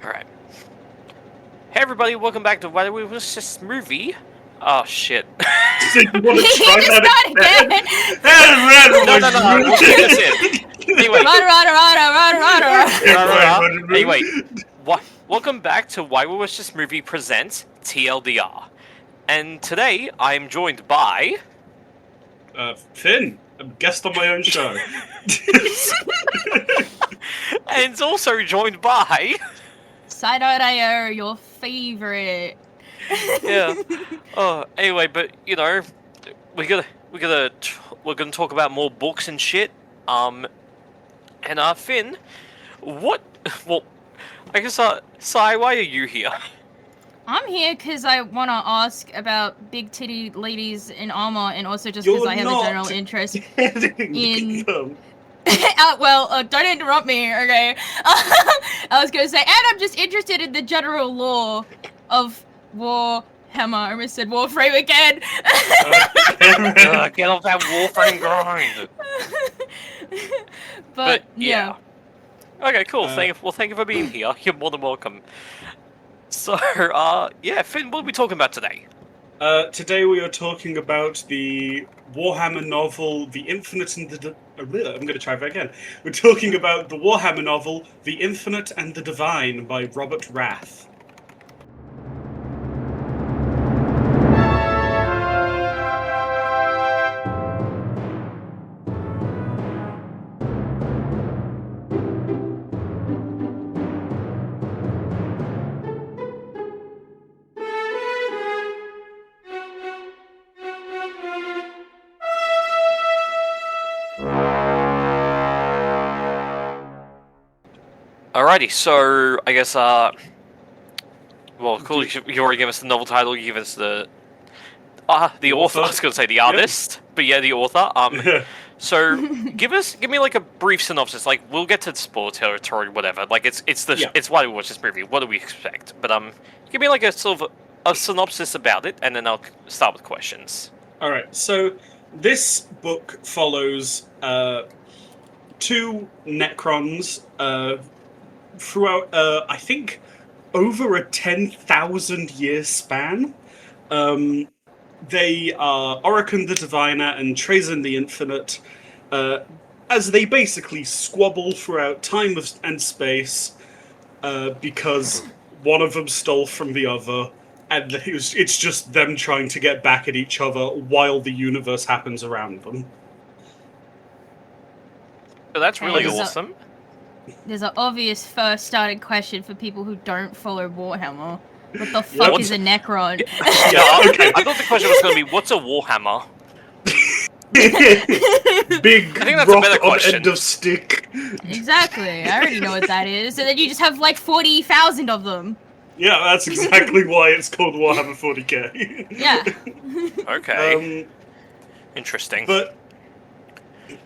Alright. Hey everybody, welcome back to Why We Was This Movie. Oh shit. So you want to try that again? No, we'll take this in. Anyway. Anyway, welcome back to Why We Was This Movie presents TLDR. And today, I'm joined by... Finn, I'm a guest on my own show. And it's also joined by... Skyloarde, your favorite. Yeah. Anyway, but you know, we're gonna talk about more books and shit. And Finn, what? Well, I guess Sai, why are you here? I'm here because I want to ask about big titty ladies in armor, and also just because I have a general interest in them. Don't interrupt me, okay? I was gonna say, and I'm just interested in the general lore of Warhammer. I almost said Warframe again. Get off that Warframe grind. But yeah. Okay, cool. Thank you for being here. You're more than welcome. So, Finn, what are we talking about today? Today we are talking about the Warhammer novel, The Infinite and the... I'm going to try that again. We're talking about the Warhammer novel, The Infinite and the Divine by Robert Rath. Alrighty, so I guess well, cool. You already gave us the novel title. You gave us the author. I was going to say the artist, but yeah, the author. So give me like a brief synopsis. Like we'll get to spoiler territory, whatever. Like it's why we watch this movie. What do we expect? But give me like a sort of a synopsis about it, and then I'll start with questions. All right. So this book follows two Necrons. Throughout, I think, over a 10,000 year span. They are Oricon the Diviner and Trazyn the Infinite, as they basically squabble throughout time and space, because one of them stole from the other, and it's just them trying to get back at each other while the universe happens around them. Oh, that's really awesome. There's an obvious first starting question for people who don't follow Warhammer. What the fuck is a Necron? Yeah, okay. I thought the question was going to be, what's a Warhammer? Big I think that's rock a better on question. end of stick. Exactly. I already know what that is. And then you just have like 40,000 of them. Yeah, that's exactly why it's called Warhammer 40k. Yeah. Okay. Interesting. But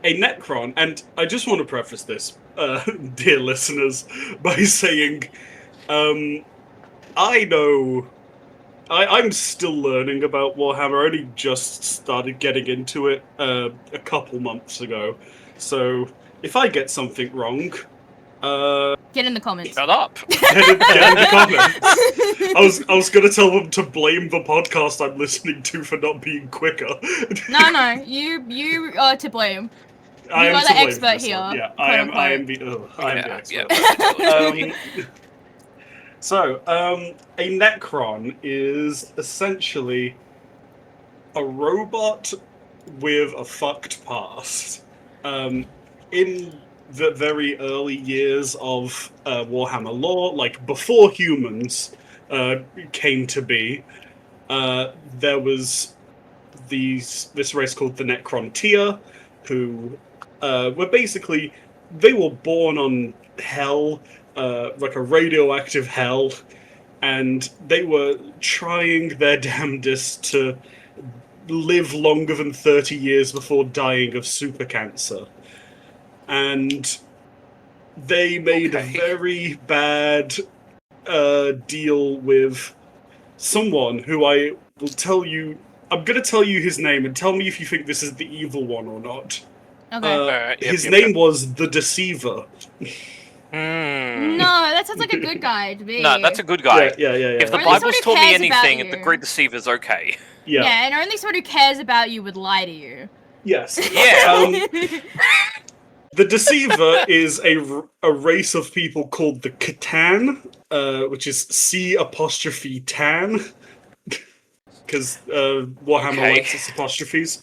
a Necron, and I just want to preface this, dear listeners, by saying, I'm still learning about Warhammer. I only just started getting into it a couple months ago. So if I get something wrong, get in the comments. Shut up. Get in the comments. I was gonna tell them to blame the podcast I'm listening to for not being quicker. No, you are to blame. You are the expert here. Yeah, I am the expert. So, a Necron is essentially a robot with a fucked past. In the very early years of Warhammer lore, like before humans came to be, there was this race called the Necrontyr, who they were born on Hell, like a radioactive hell, and they were trying their damnedest to live longer than 30 years before dying of super cancer. And they made a very bad deal with someone who I will tell you... I'm going to tell you his name, and tell me if you think this is the evil one or not. Okay. His name was the Deceiver. Hmm. No, that sounds like a good guy to me. No, that's a good guy. Yeah. If the Or at least Bible's someone who taught me cares about anything, the you. Great Deceiver's okay. Yeah, and only someone who cares about you would lie to you. Yes. Yeah. The Deceiver is a race of people called the Catan, which is C''Tan, because Warhammer likes its apostrophes.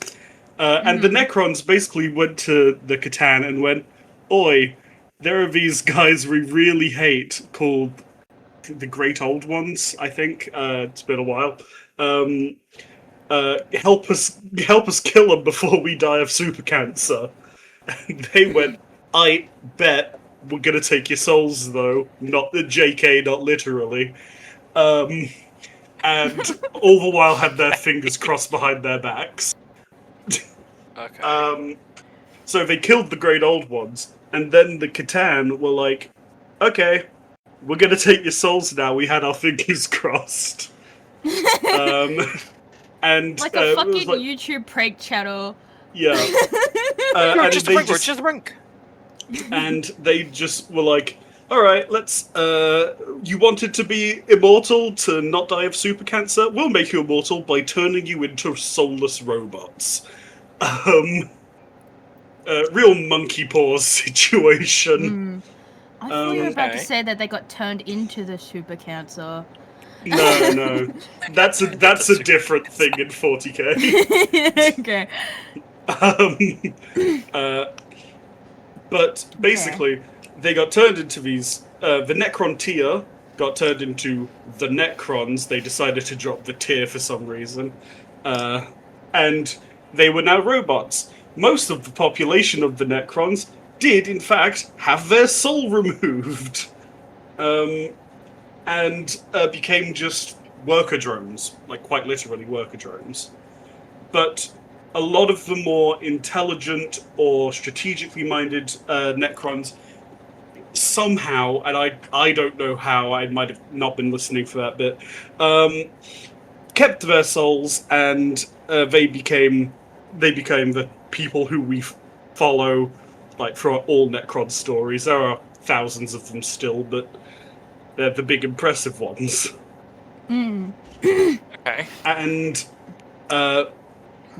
And the Necrons basically went to the Catan and went, "Oi, there are these guys we really hate called the Great Old Ones, I think. It's been a while. Help us kill them before we die of super cancer." And they went, "I bet we're gonna take your souls, though. Not the JK, not literally." And all the while had their fingers crossed behind their backs. Okay. So they killed the Great Old Ones, and then the Catan were like, "Okay, we're gonna take your souls now. We had our fingers crossed." And like a fucking it was like, YouTube prank channel. yeah. No, And just a they brink, just a brink. and they just were like, "All right, let's. You wanted to be immortal to not die of super cancer? We'll make you immortal by turning you into soulless robots." Real monkey paws situation. I thought you were about to Okay. say that they got turned into the super cancer. No, that's a different thing in 40k. Okay. But basically, they got turned into these. The Necron tier got turned into the Necrons. They decided to drop the tier for some reason, and they were now robots. Most of the population of the Necrons did, in fact, have their soul removed, and became just worker drones, like quite literally worker drones. But a lot of the more intelligent or strategically minded Necrons somehow, and I don't know how, I might have not been listening for that bit, kept their souls, and they became the people who we follow, like, for all Necron stories. There are thousands of them still, but they're the big impressive ones. Okay. And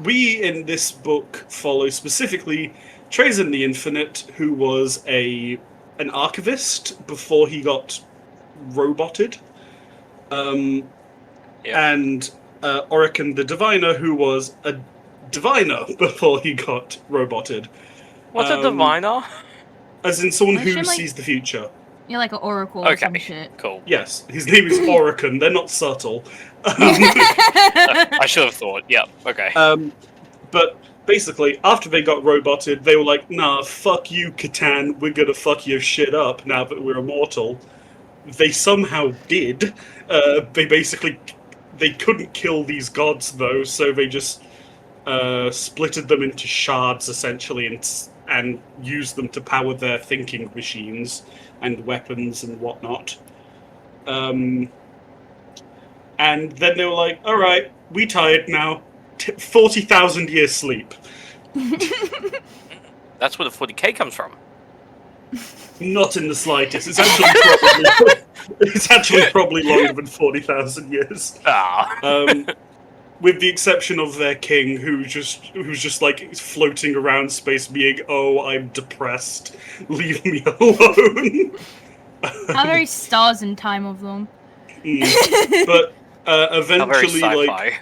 we in this book follow specifically Trazyn the Infinite, who was an archivist before he got roboted, and Orican the Diviner, who was a diviner before he got roboted. What's a diviner? As in someone I who assume, like- sees the future. You're like an oracle or some shit. Cool. Yes, his name is Orican. They're not subtle. I should have thought. Yeah. Okay. But basically, after they got roboted, they were like, "Nah, fuck you, Catan. We're gonna fuck your shit up now that we're immortal." They somehow did. They couldn't kill these gods, though, so they just splitted them into shards, essentially, and used them to power their thinking machines and weapons and whatnot. And then they were like, "All right, we tired now. 40,000 years sleep." That's where the 40k comes from. Not in the slightest. It's actually probably longer than 40,000 years. With the exception of their king, who's just like floating around space, being, "Oh, I'm depressed. Leave me alone." How very stars in time of them. But Not very eventually, sci-fi.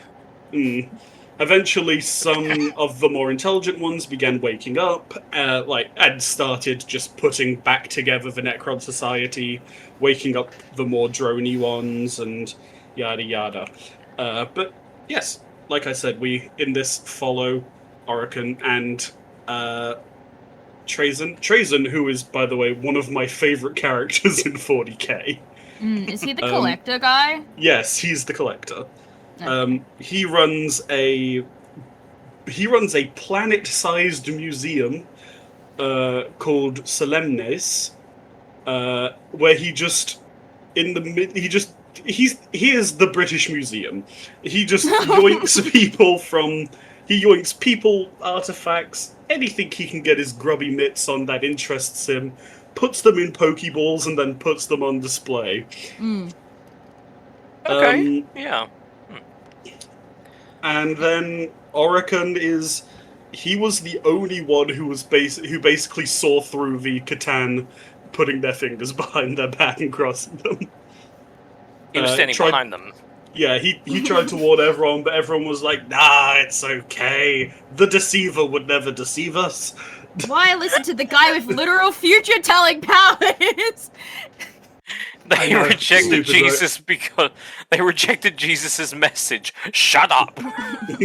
eventually, some of the more intelligent ones began waking up, and started just putting back together the Necron society, waking up the more drony ones, and yada yada. But yes, like I said, we in this follow Orican and Trazyn. Trazyn, who is, by the way, one of my favorite characters in 40k. Is he the collector guy? Yes, he's the collector. Okay. He runs a planet-sized museum called Solemnes, where he is the British Museum. He just yoinks people, artifacts, anything he can get his grubby mitts on that interests him, puts them in Pokeballs and then puts them on display. Okay. Yeah. And then Oricon he was the only one who basically saw through the Catan putting their fingers behind their back and crossing them. He was standing behind them. Yeah, he tried to warn everyone, but everyone was like, nah, it's okay. The deceiver would never deceive us. Why listen to the guy with literal future-telling powers? They rejected Jesus because they rejected Jesus' message. Shut up!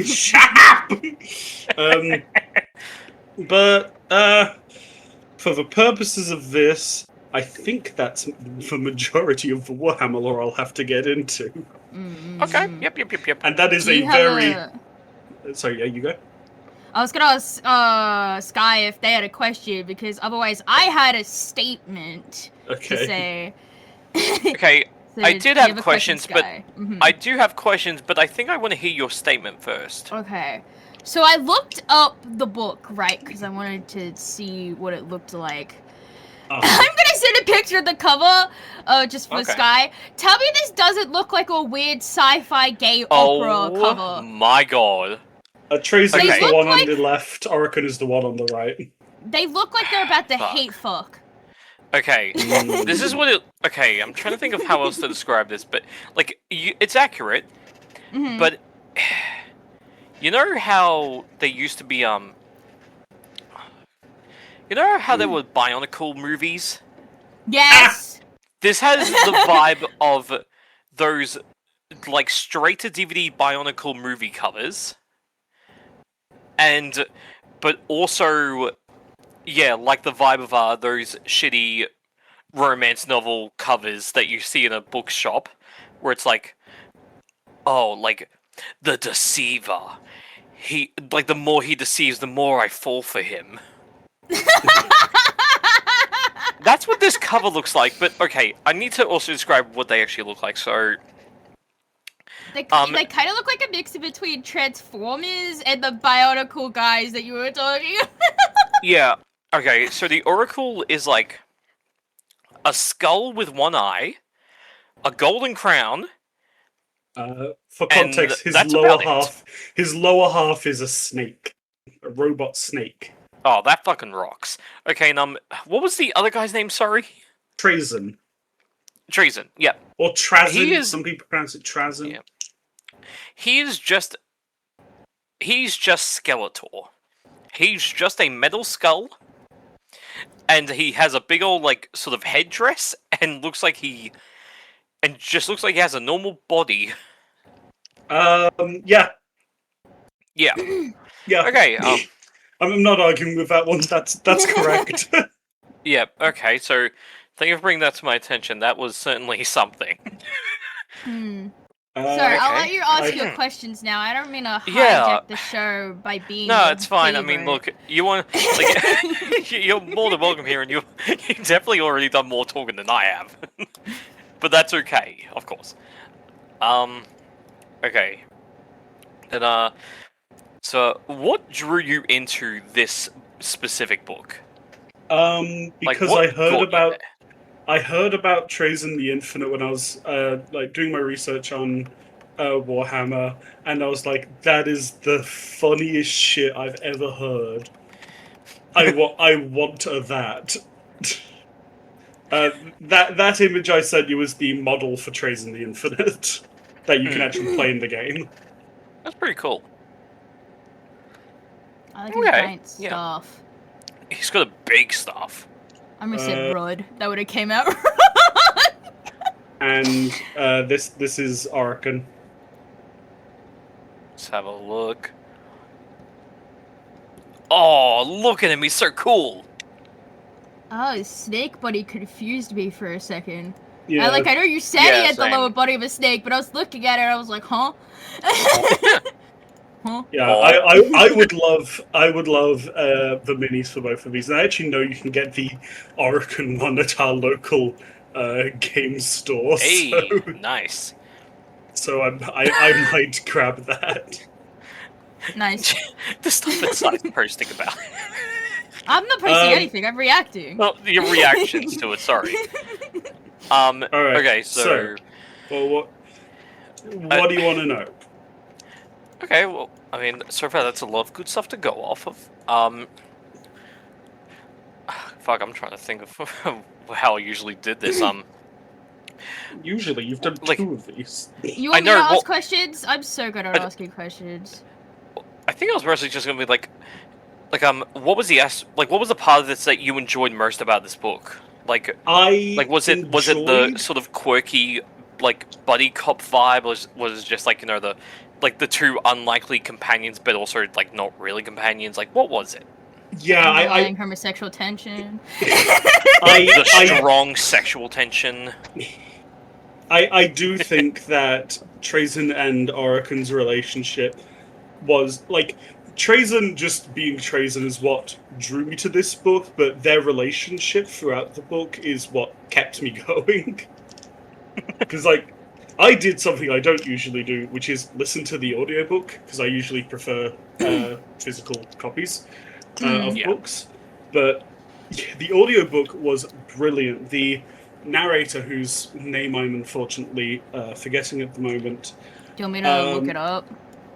Shut up! But for the purposes of this, I think that's the majority of the Warhammer lore I'll have to get into. Okay. Yep. And that is Sorry, yeah, you go. I was gonna ask Sky if they had a question, because otherwise I had a statement to say. Okay, So I did have questions, but Mm-hmm. I do have questions, but I think I want to hear your statement first. Okay. So I looked up the book, right? Because I wanted to see what it looked like. I'm gonna send a picture of the cover, just for Sky. Tell me this doesn't look like a weird sci-fi gay opera cover. Oh my god. Tracer is the one on the left, Oricon is the one on the right. They look like they're about to hate fuck. Okay, this is what it... Okay, I'm trying to think of how else to describe this, but, like, it's accurate, but... You know how they used to be, You know how there were Bionicle movies? Yes! This has the vibe of those, like, straight-to-DVD Bionicle movie covers. But also... Yeah, like the vibe of those shitty romance novel covers that you see in a bookshop, where it's like, oh, like, the deceiver. The more he deceives, the more I fall for him. That's what this cover looks like, but okay, I need to also describe what they actually look like, so... They kind of look like a mix between Transformers and the Bionicle guys that you were talking about. Yeah. Okay, so the Oracle is like a skull with one eye, a golden crown. For context, his lower half is a snake, a robot snake. Oh, that fucking rocks. Okay, what was the other guy's name? Sorry, Trazen. Trazen. Yeah. Or Trazen. Some people pronounce it Trazen. Yeah. He's just Skeletor. He's just a metal skull. And he has a big old, like, sort of headdress, and just looks like he has a normal body. Yeah. Yeah. Yeah. Okay, I'm not arguing with that one, that's correct. Yeah, okay, so, thank you for bringing that to my attention. That was certainly something. Sorry, I'll let you ask your questions now. I don't mean to hijack the show by being No, it's fine. favorite. I mean, look, you want... Like, you're more than welcome here, and you've definitely already done more talking than I have. But that's okay, of course. Okay. And, so, what drew you into this specific book? Because I heard about Trazen the Infinite when I was doing my research on Warhammer, and I was like, that is the funniest shit I've ever heard. I want that. That image I sent you was the model for Trazen the Infinite that you can actually play in the game. That's pretty cool. I like his giant staff. He's got a big staff. I'm gonna say Rud. That would have came out. And this is Oricon. Let's have a look. Oh, look at him! He's so cool. Oh, his snake body confused me for a second. Yeah. I know you said he had the lower body of a snake, but I was looking at it and I was like, huh? Huh? Yeah, I would love the minis for both of these. And I actually know you can get the Oricon one at our local game store. Hey, so, nice. So I might grab that. Nice. The stuff that Simon's posting about. I'm not posting anything. I'm reacting. Well, your reactions to it. Sorry. All right. Okay, so well, what do you want to know? okay, well, I mean, so far that's a lot of good stuff to go off of. Fuck, I'm trying to think of how I usually did this. Usually, you've done like, 2 of these. You want me to ask questions? I'm so good at asking questions. I think I was mostly just gonna be like, what was the part of this that you enjoyed most about this book? Was it the sort of quirky, like, buddy cop vibe, or was it just like, you know, the 2 unlikely companions, but also like not really companions? Like, what was it? Yeah, I homosexual tension. The strong sexual tension. I do think that Trazyn and Orokin's relationship was like, Trazyn just being Trazyn is what drew me to this book, but their relationship throughout the book is what kept me going. Because, like, I did something I don't usually do, which is listen to the audiobook, because I usually prefer physical copies of books. But yeah, the audiobook was brilliant. The narrator, whose name I'm unfortunately forgetting at the moment. Do you want me to look it up?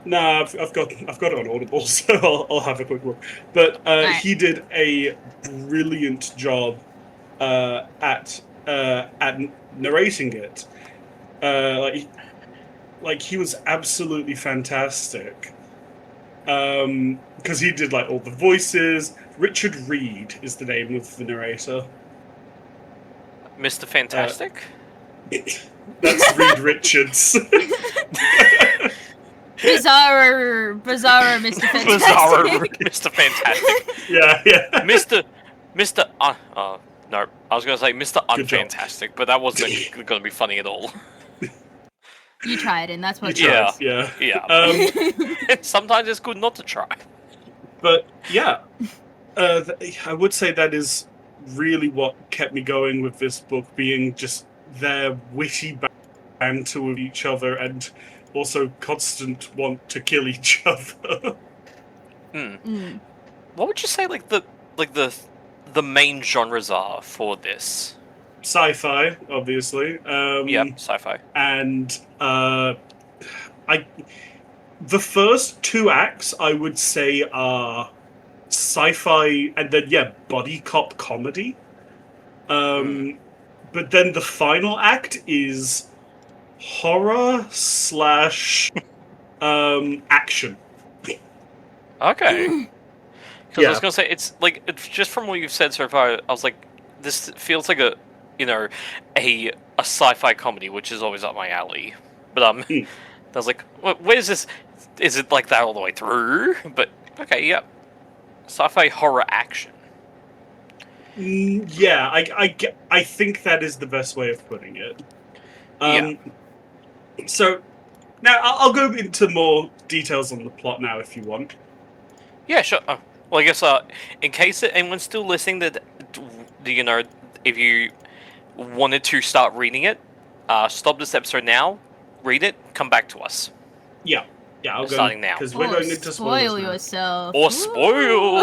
Nah, I've got it on Audible, so I'll have a quick look. But he did a brilliant job at narrating it. Like he was absolutely fantastic. Because he did like all the voices. Richard Reed is the name of the narrator. Mr. Fantastic? That's Reed Richards. Bizarre Mr. Fantastic. Bizarre Mr. Fantastic. Yeah. Mr. No, I was going to say Mr. Unfantastic, but that wasn't going to be funny at all. You tried, and that's what. Yeah. Sometimes it's good not to try. But yeah, I would say that is really what kept me going with this book, being just their witty banter with each other and also constant want to kill each other. What would you say, like the main genres are for this? Sci-fi, obviously. Sci-fi. And the first 2 acts I would say are sci-fi, and then buddy cop comedy. But then the final act is horror / action. Okay. Because I was gonna say it's just from what you've said so far, I was like, this feels like a sci-fi comedy, which is always up my alley. But I was like, where is this? Is it like that all the way through? But okay, yeah, sci-fi horror action. Yeah, I think that is the best way of putting it. So now I'll go into more details on the plot now if you want. Yeah, sure. Well, I guess in case anyone's still listening, that you know, if you wanted to start reading it, stop this episode now, read it, come back to us. Yeah, I'll go starting now because we're going into spoilers spoil yourself. Or spoil.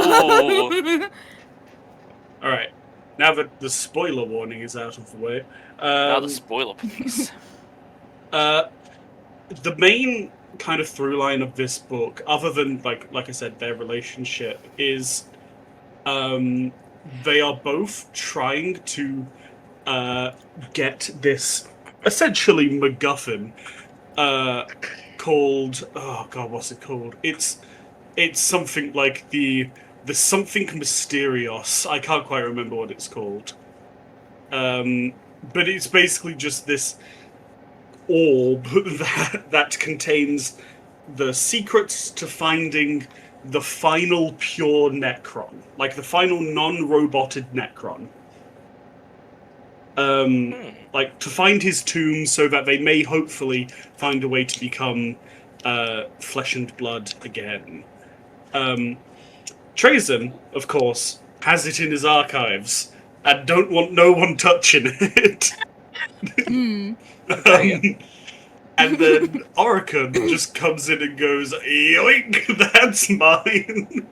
All right, now that the spoiler warning is out of the way, now the spoiler, please. The main kind of through line of this book, other than like I said, their relationship is, they are both trying to get this essentially MacGuffin called, oh god, what's it called? It's something like the something mysterious. I can't quite remember what it's called. But it's basically just this orb that contains the secrets to finding the final pure Necron, like the final non-roboted Necron. Like to find his tomb so that they may hopefully find a way to become flesh and blood again. Trazyn, of course, has it in his archives and don't want no one touching it. And then Orokin just comes in and goes, yoink, that's mine.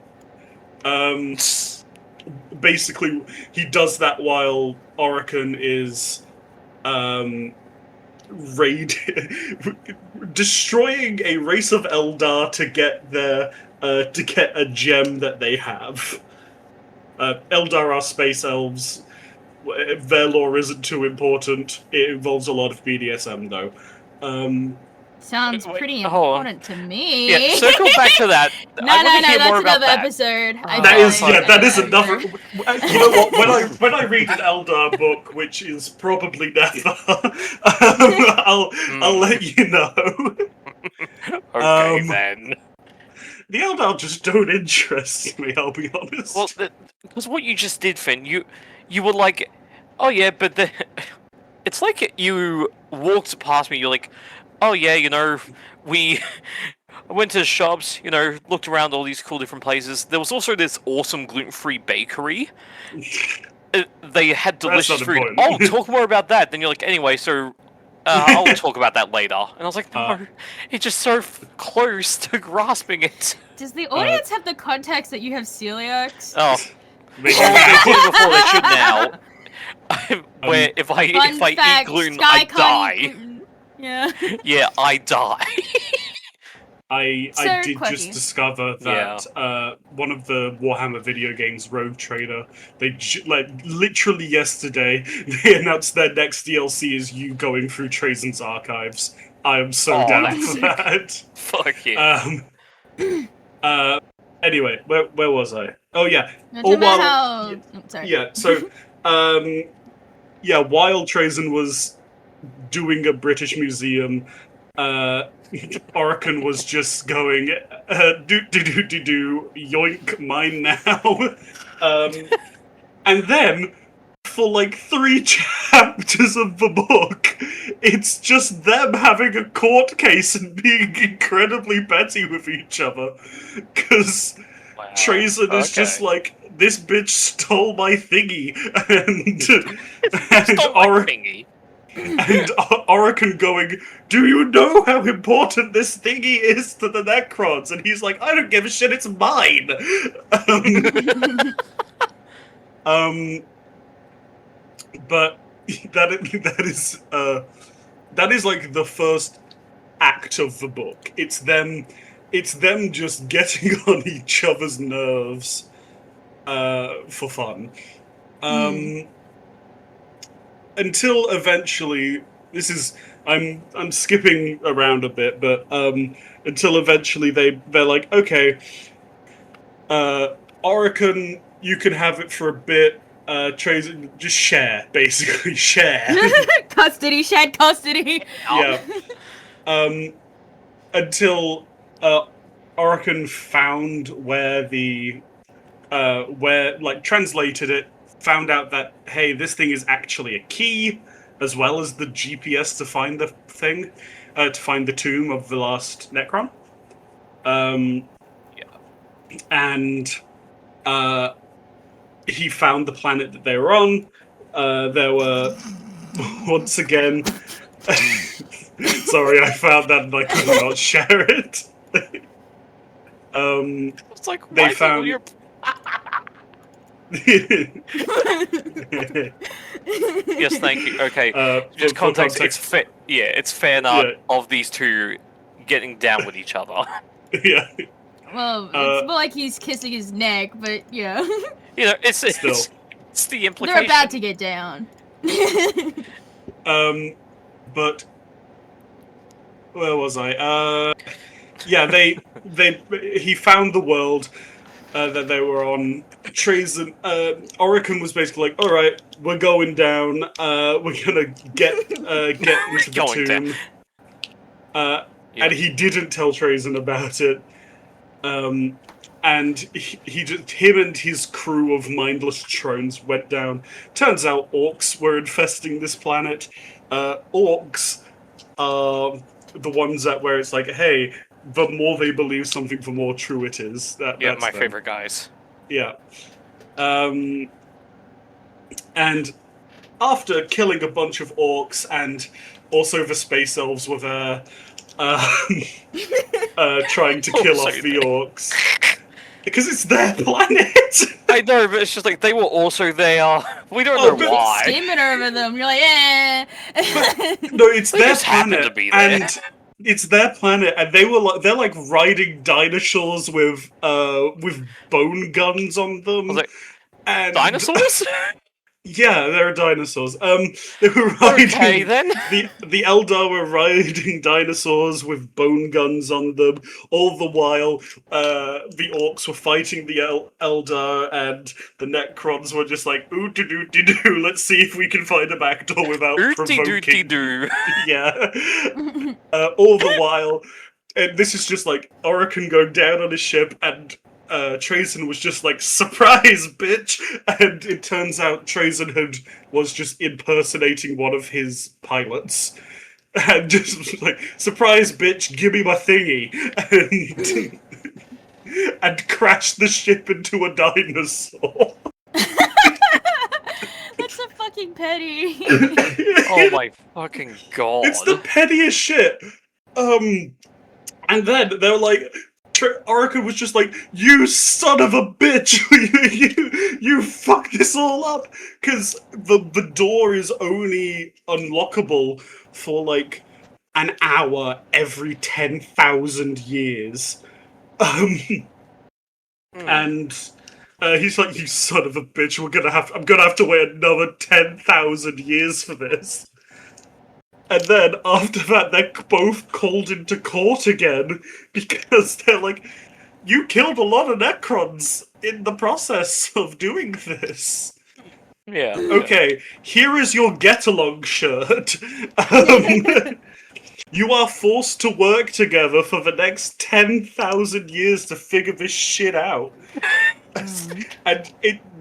basically, he does that while Orokin is destroying a race of Eldar to get a gem that they have. Eldar are space elves. Their lore isn't too important. It involves a lot of BDSM, though. Sounds pretty hold on. important to me. Yeah, circle back to that. No, More that's about another that. episode. That is another. You know what? When I read an Eldar book, which is probably never, I'll let you know. Okay, then. The Eldar just don't interest me. I'll be honest. Well, because what you just did, Finn, you were like, oh yeah, but it's like you walked past me. You're like, oh yeah, you know, I went to the shops, you know, looked around all these cool different places. There was also this awesome gluten-free bakery. They had delicious food. important. Oh, talk more about that. Then you're like, anyway, so I'll talk about that later. And I was like, no, it's just so close to grasping it. Does the audience have the context that you have celiacs? Oh, they did before. They should now. Where if I eat gluten, I die. Gluten. Yeah. Yeah, I die. I did quirky. just discover that one of the Warhammer video games, Rogue Trader, they literally yesterday they announced their next DLC is you going through Trajan's archives. I am so down for that. Fuck yeah. Anyway, where was I? Oh yeah. Sorry. Yeah. So while Trajan was doing a British museum, Orokin was just going, yoink, mine now. And then, for like 3 chapters of the book, it's just them having a court case and being incredibly petty with each other. Because Trajan is just like, this bitch stole my thingy, and Orokin. And Orokin going, do you know how important this thingy is to the Necrons? And he's like, I don't give a shit, it's mine! But that is like the first act of the book. It's them just getting on each other's nerves for fun. Until eventually, I'm skipping around a bit, but until eventually they're like, okay, Orokin, you can have it for a bit. Trajan, just share, basically share. Custody, shared custody. Yeah. Until Orokin found translated it. Found out that, hey, this thing is actually a key, as well as the GPS to find the thing, to find the tomb of the last Necron. And he found the planet that they were on. There were, once again, sorry, I found that and I could not share it. It's like, they found... Yes, thank you. Okay, just context. It's fair. Yeah, it's fan art of these two getting down with each other. Yeah. Well, it's more like he's kissing his neck, but yeah. You know, it's the implication. They're about to get down. But where was I? He found the world that they were on. Trajan, Orokin was basically like, all right, we're going down. We're gonna get into the tomb. And he didn't tell Trajan about it. And him and his crew of mindless drones went down. Turns out orcs were infesting this planet. Orcs are the ones where it's like, hey, the more they believe something, the more true it is. That's my them. favorite guys. Yeah. And after killing a bunch of orcs and also the space elves were there, trying to kill off the orcs, Because it's their planet. I know, but it's just like they were also there. We don't know but why. Steaming over them. You're like, eh. No, it's They their just happened planet, to be there. and it's their planet, and they're like riding dinosaurs with bone guns on them. I was like, and dinosaurs? Yeah, they're dinosaurs. They were riding. Okay, then. The Eldar were riding dinosaurs with bone guns on them. All the while, the orcs were fighting the Eldar, and the Necrons were just like, ooh doo doo doo doo. Let's see if we can find a back door without provoking. Doo. Yeah. All the while, and this is just like Orokin going down on his ship, and Trazen was just like, surprise, bitch! And it turns out Trazen was just impersonating one of his pilots. And just like, surprise, bitch, give me my thingy! And crashed the ship into a dinosaur. That's so fucking petty. Oh my fucking god. It's the pettiest shit! And then they're like, Orokin was just like, you son of a bitch! you fucked this all up! Because the door is only unlockable for like an hour every 10,000 years. And he's like, you son of a bitch, I'm gonna have to wait another 10,000 years for this. And then after that, they're both called into court again because they're like, you killed a lot of Necrons in the process of doing this. Yeah. Okay, here is your get-along shirt. You are forced to work together for the next 10,000 years to figure this shit out. And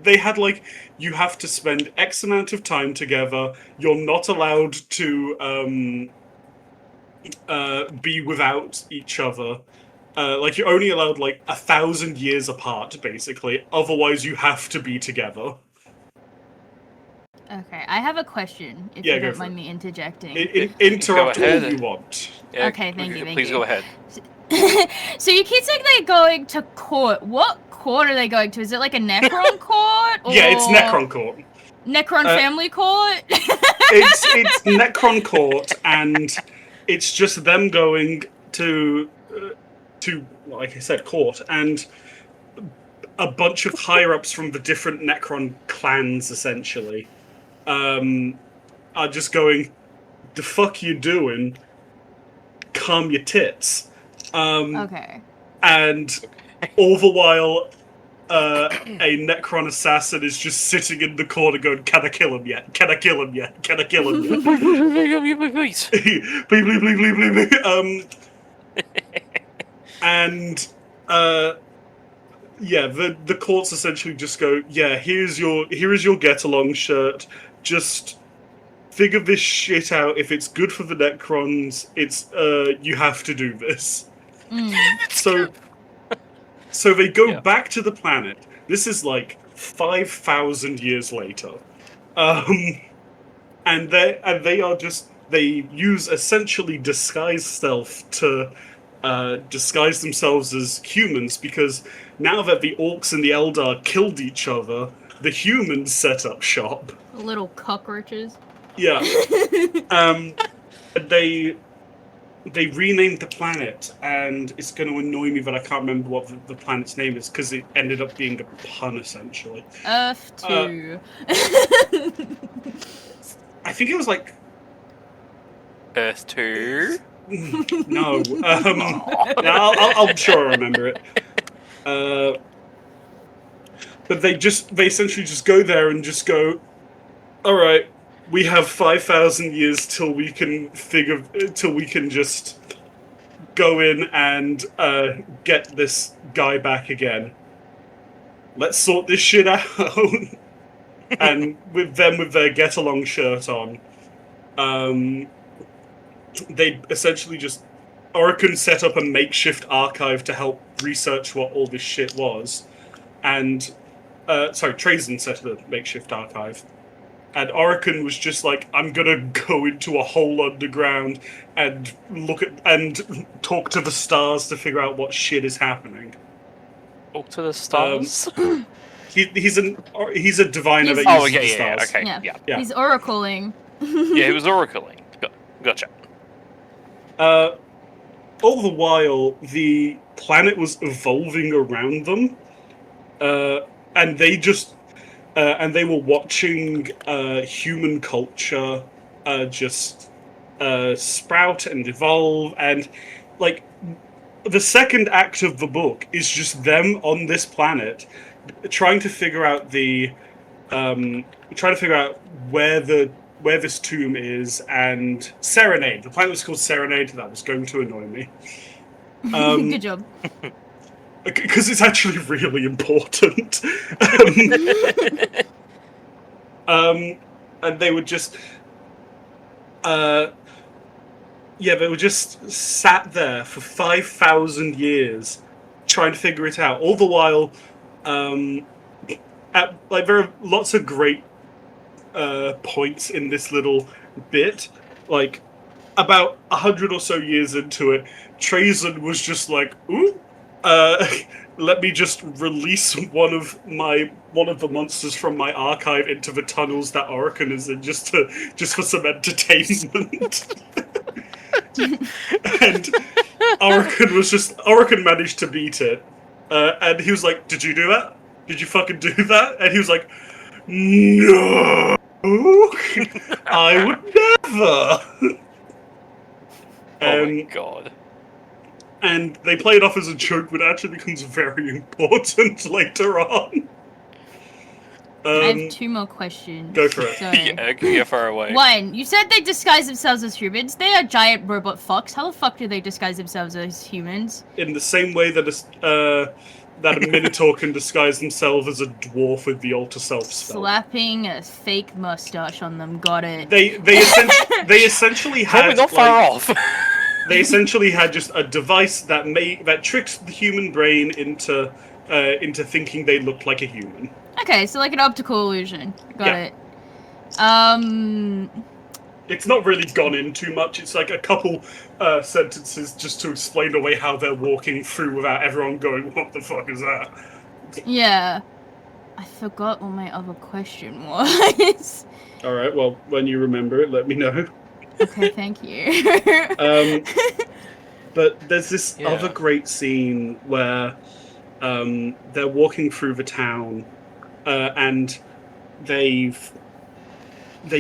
they had like, you have to spend X amount of time together. You're not allowed to be without each other. Like, you're only allowed like 1,000 years apart, basically. Otherwise, you have to be together. Okay, I have a question, if Yeah, you go don't for mind me interjecting. Interrupt Go ahead. all you want. Yeah, Okay, thank you, Please go ahead. So you keep saying they're going to court. What court are they going to? Is it like a Necron court? Or Yeah, it's Necron Court. Necron family court? It's Necron Court, and it's just them going to, like I said, court, and a bunch of higher-ups from the different Necron clans, essentially, are just going, the fuck you doing? Calm your tits. Okay. And all the while, a Necron assassin is just sitting in the corner going, can I kill him yet? Can I kill him yet? Can I kill him yet? Please. Bleep, bleep, bleep, bleep, bleep. And, yeah, the courts essentially just go, yeah, here is your get-along shirt. Just figure this shit out. If it's good for the Necrons, it's, you have to do this. So they go back to the planet. This is like 5,000 years later. And they use essentially disguise stealth to disguise themselves as humans, because now that the orcs and the Eldar killed each other, the humans set up shop. Little cockroaches. Yeah. They renamed the planet, and it's going to annoy me that I can't remember what the planet's name is, because it ended up being a pun, essentially. Earth 2. I think it was like... Earth 2? No. I'm sure I remember it. But they essentially just go there and just go, alright, we have 5,000 years till we can just go in and get this guy back again. Let's sort this shit out. And with their get-along shirt on, they essentially just... Orokin set up a makeshift archive to help research what all this shit was. And... Trazen set up a makeshift archive. And Orokin was just like, I'm gonna go into a hole underground and look at and talk to the stars to figure out what shit is happening. Talk to the stars. He's a diviner that Oh, uses the yeah, stars. okay, Yeah. yeah. He's oracling. Yeah, he was oracling. Gotcha. All the while, the planet was evolving around them, and they were watching human culture just sprout and evolve, and like the second act of the book is just them on this planet trying to figure out where this tomb is, and Serenade. The planet was called Serenade. That was going to annoy me. Good job. Because it's actually really important. And they were just... they were just sat there for 5,000 years trying to figure it out. All the while, there are lots of great points in this little bit. Like, about 100 or so years into it, Trazen was just like, ooh, let me just release one of the monsters from my archive into the tunnels that Orokin is in, just for some entertainment. And Orokin managed to beat it, and he was like, "Did you do that? Did you fucking do that?" And he was like, "No, I would never." Oh my god. And they play it off as a joke, but it actually becomes very important later on. I have two more questions. Go for it. Yeah, far away. One, you said they disguise themselves as humans. They are giant robot fucks. How the fuck do they disguise themselves as humans? In the same way that a Minotaur can disguise themselves as a dwarf with the Alter Self spell. Slapping a fake mustache on them. Got it. They essentially had Probably not far off. They essentially had just a device that tricked the human brain into thinking they looked like a human. Okay, so like an optical illusion. Got it. It's not really gone in too much. It's like a couple sentences just to explain away how they're walking through without everyone going, "What the fuck is that?" Yeah. I forgot what my other question was. Alright, well, when you remember it, let me know. Okay, thank you. But there's this other great scene where they're walking through the town, and they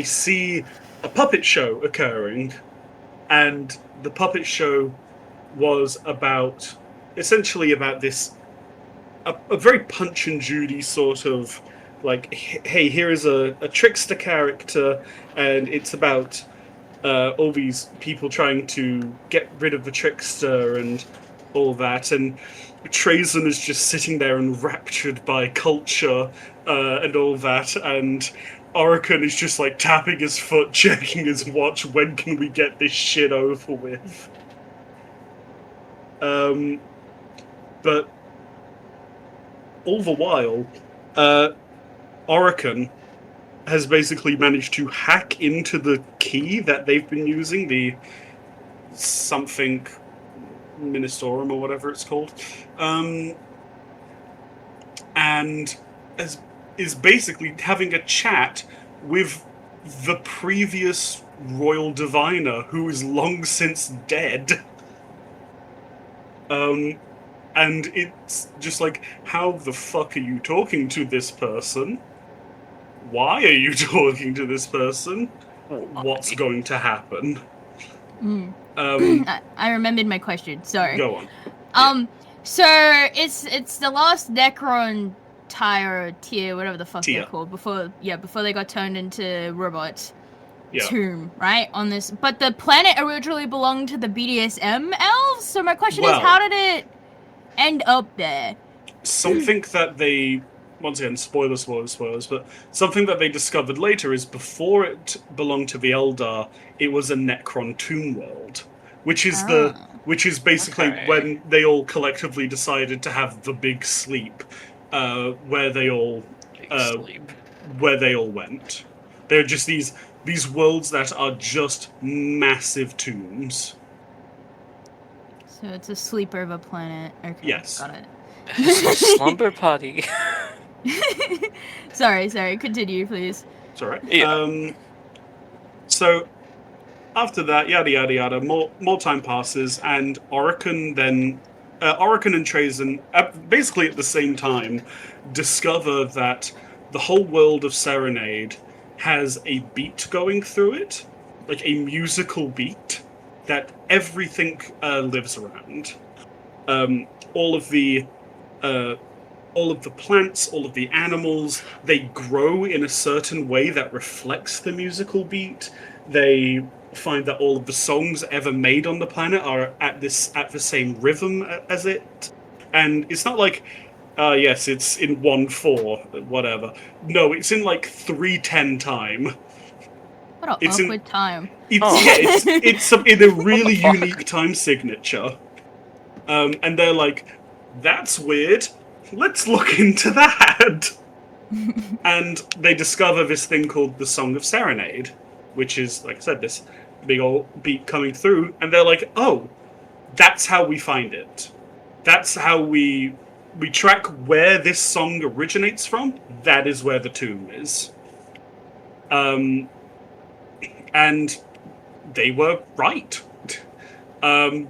see a puppet show occurring, and the puppet show was essentially about this a very Punch and Judy sort of like, hey, here is a trickster character, and it's about all these people trying to get rid of the trickster and all that, and Trazen is just sitting there enraptured by culture and all that, and Orokin is just like tapping his foot, checking his watch, when can we get this shit over with? But all the while, Orokin has basically managed to hack into the key that they've been using, the something Ministorum or whatever it's called, and is basically having a chat with the previous royal diviner, who is long since dead. And it's just like, how the fuck are you talking to this person? Why are you talking to this person? What's going to happen? I remembered my question. Sorry. Go on. So it's the last Necron tier, whatever the fuck they're called, before they got turned into robots. Tomb, right? On this, but the planet originally belonged to the BDSM elves. So my question is, how did it end up there? Something that they, once again, spoilers, but something that they discovered later is before it belonged to the Eldar, it was a Necron tomb world, which is basically when they all collectively decided to have the big sleep, where they all went. They're just these worlds that are just massive tombs. So it's a sleeper of a planet. Okay, yes. Got it. Slumber party. Sorry, continue, please. It's alright. Yeah. So after that, yada yada yada, more time passes, and Orican and Trazen, basically at the same time, discover that the whole world of Serenade has a beat going through it, like a musical beat that everything lives around. All of the plants, all of the animals, they grow in a certain way that reflects the musical beat. They find that all of the songs ever made on the planet are at the same rhythm as it. And it's not like, yes, it's in 1/4, whatever. No, it's in like 3/10 time. What an awkward time. It's in a really unique time signature. And they're like, that's weird. Let's look into that. And they discover this thing called the Song of Serenade, which is, like I said, this big old beat coming through. And they're like, oh, that's how we find it. That's how we track where this song originates from. That is where the tomb is. And they were right. When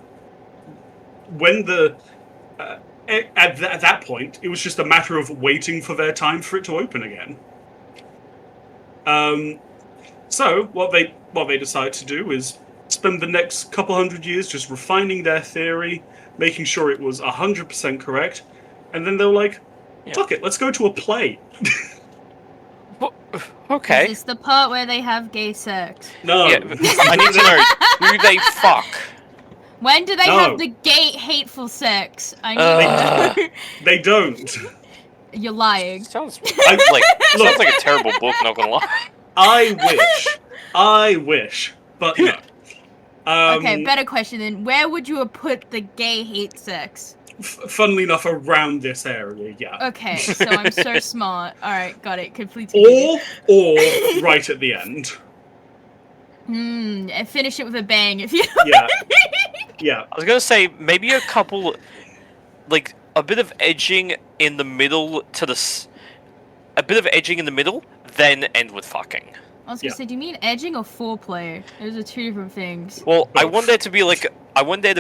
at that point, it was just a matter of waiting for their time for it to open again. So what they decide to do is spend the next couple hundred years just refining their theory, making sure it was 100% correct, and then they're like, "Fuck it, let's go to a play." Okay. Is this the part where they have gay sex? No. Yeah, I need to know who they fuck. When do they have the gay, hateful sex? I need to know. They don't. You're lying. Sounds like a terrible book, not gonna lie. I wish, but no. Okay, better question then. Where would you have put the gay hate sex? Funnily enough, around this area, yeah. Okay, so I'm so smart. Alright, got it. Completely. Or right at the end. And finish it with a bang if you... Yeah. I was gonna say, maybe a couple, like, a bit of edging in the middle a bit of edging in the middle, then end with fucking. I was gonna say, do you mean edging or foreplay? Those are two different things. Well, I want there to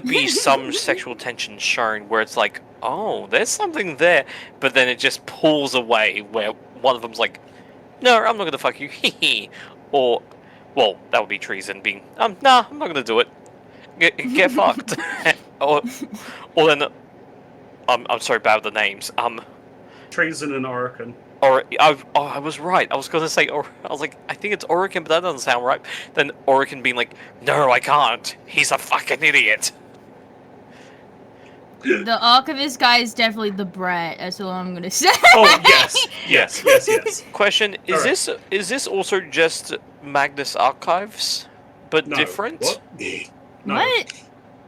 be some sexual tension shown where it's like, oh, there's something there, but then it just pulls away where one of them's like, no, I'm not gonna fuck you, or, well, that would be treason being, nah, I'm not gonna do it. Get fucked. or then, I'm sorry about the names. Treason and Orican. I was right. I was gonna say, I was like, I think it's Orican, but that doesn't sound right. Then Orican being like, no, I can't. He's a fucking idiot. The archivist guy is definitely the brat. That's all I'm gonna say. Oh yes. Question: Is this also just Magnus Archives, but different? What? No. What?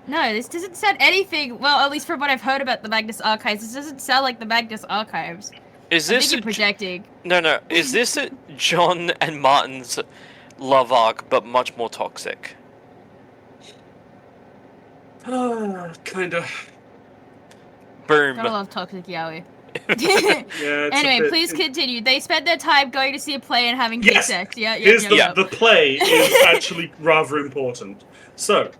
No, this doesn't sound anything. Well, at least from what I've heard about the Magnus Archives, this doesn't sound like the Magnus Archives. Is I this think you're projecting? No. Is this a John and Martin's love arc, but much more toxic? Kind of. Boom. Gotta love toxic yaoi. Yeah, Anyway, please continue. They spent their time going to see a play and having gay sex. Yeah. The play is actually rather important. So,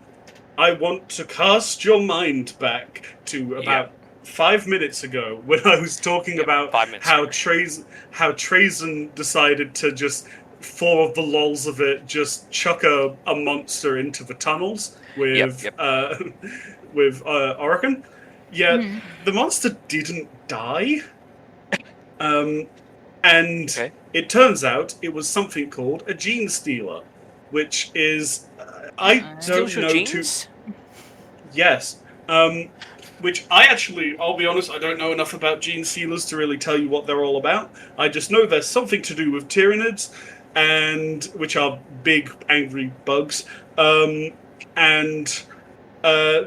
I want to cast your mind back to about 5 minutes ago when I was talking about how Trazen decided to just, for the lols of it, just chuck a monster into the tunnels with Orican. Yeah, the monster didn't die. And it turns out it was something called a gene stealer, which is I don't know genes? Yes. Which I'll be honest, I don't know enough about gene stealers to really tell you what they're all about. I just know there's something to do with Tyranids, and which are big, angry bugs.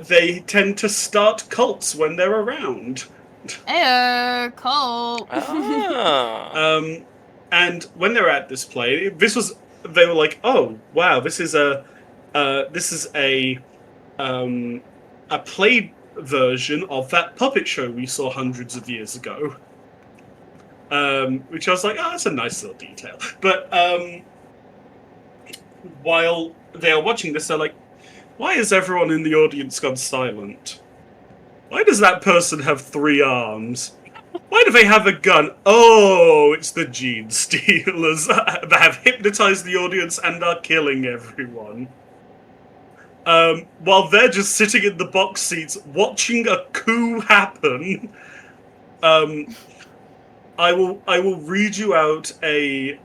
They tend to start cults when they're around. Eyo, cult. And when they're at this play, they were like, oh wow, this is a play version of that puppet show we saw hundreds of years ago. Which I was like, oh, that's a nice little detail. But while they are watching this, they're like, why has everyone in the audience gone silent? Why does that person have 3 arms? Why do they have a gun? Oh, it's the gene stealers that have hypnotized the audience and are killing everyone. While they're just sitting in the box seats watching a coup happen, I will read you out a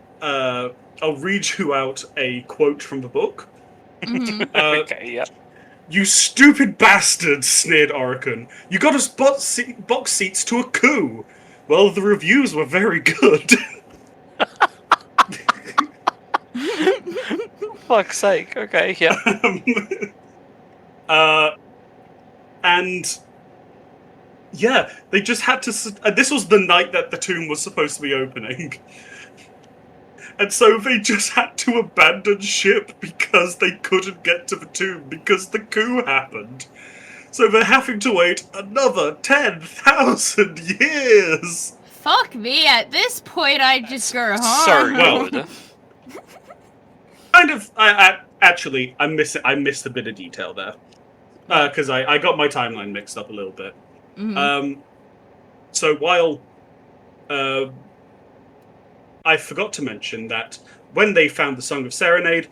quote from the book. Mm-hmm. Okay, yeah. You stupid bastard, sneered Oricon. You got us box seats to a coup. Well, the reviews were very good. Fuck's sake. Okay, yeah. And yeah, they just had to. This was the night that the tomb was supposed to be opening. And so they just had to abandon ship because they couldn't get to the tomb because the coup happened. So they're having to wait another 10,000 years! Fuck me, at this point I'd just go home. So Well, good. Kind of, I missed a bit of detail there. Because I got my timeline mixed up a little bit. Mm-hmm. So while... I forgot to mention that when they found the Song of Serenade,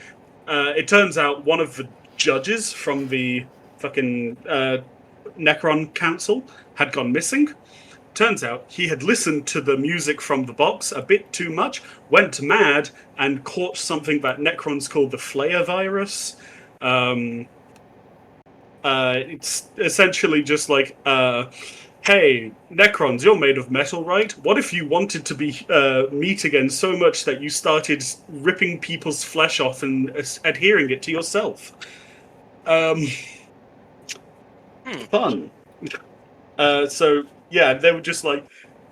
it turns out one of the judges from the fucking Necron Council had gone missing. Turns out he had listened to the music from the box a bit too much, went mad, and caught something that Necrons call the Flayer virus. It's essentially just like... hey, Necrons, you're made of metal, right? What if you wanted to be meat again so much that you started ripping people's flesh off and adhering it to yourself? Fun. So, yeah, they were just like,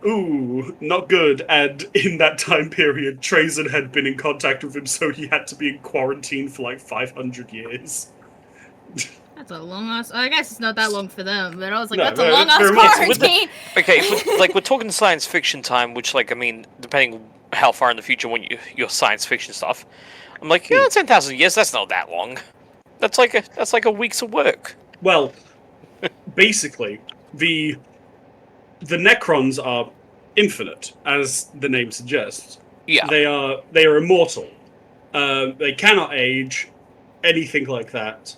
ooh, not good. And in that time period, Trazen had been in contact with him, so he had to be in quarantine for like 500 years. That's a long ass. I guess it's not that long for them, but I was like, No, that's a long ass very much. quarantine. Okay, we're talking science fiction time, which, like, I mean, depending how far in the future when your science fiction stuff, I'm like, yeah, 10,000 years. That's not that long. That's like a week's of work. Well, basically, the Necrons are infinite, as the name suggests. Yeah. They are immortal. They cannot age, anything like that.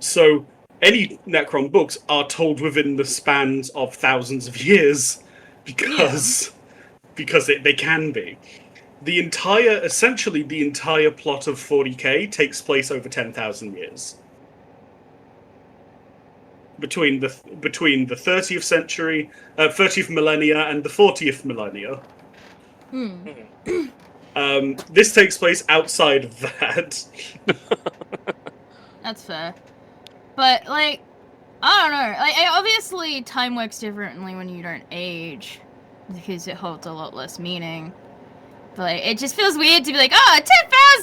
So any Necron books are told within the spans of thousands of years, because they can be. Essentially the entire plot of 40k takes place over 10,000 years. Between the 30th century, 30th millennia, and the 40th millennia. This takes place outside of that. That's fair. But, like, I don't know. Like, obviously, time works differently when you don't age, because it holds a lot less meaning. But like, it just feels weird to be like, oh,